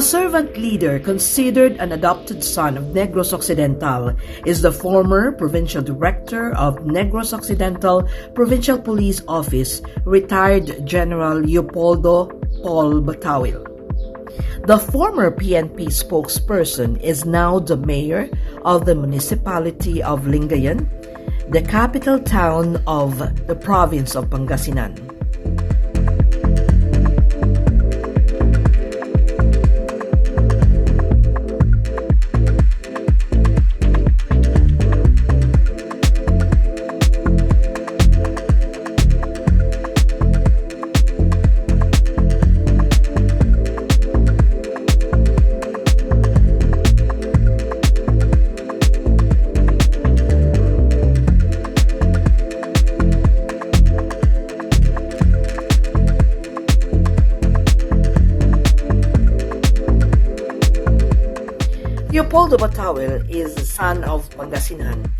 A servant leader considered an adopted son of Negros Occidental is the former provincial director of Negros Occidental Provincial Police Office, retired General Leopoldo Bataoil. The former PNP spokesperson is now the mayor of the municipality of Lingayen, the capital town of the province of Pangasinan. Leopoldo Bataoil is the son of Pangasinan,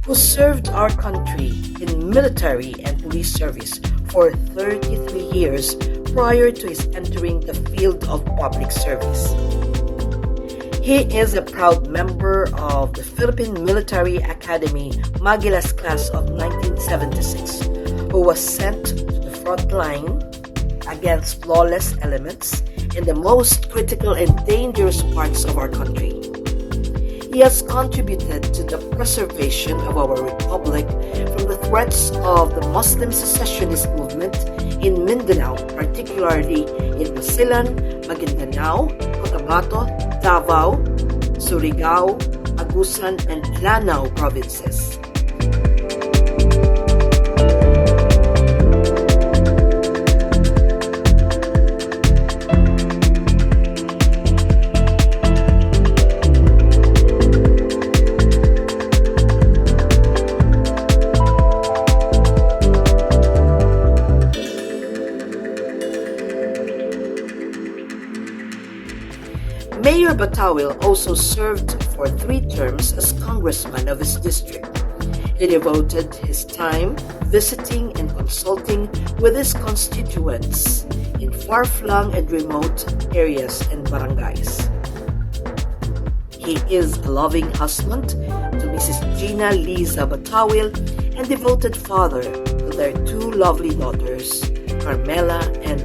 who served our country in military and police service for 33 years prior to his entering the field of public service. He is a proud member of the Philippine Military Academy Magellas class of 1976, who was sent to the front line against lawless elements in the most critical and dangerous parts of our country. He has contributed to the preservation of our republic from the threats of the Muslim secessionist movement in Mindanao, particularly in Basilan, Maguindanao, Cotabato, Davao, Surigao, Agusan, and Lanao provinces. Mayor Bataoil also served for 3 terms as congressman of his district. He devoted his time visiting and consulting with his constituents in far-flung and remote areas and barangays. He is a loving husband to Mrs. Gina Liza Bataoil and devoted father to their 2 lovely daughters, Carmela and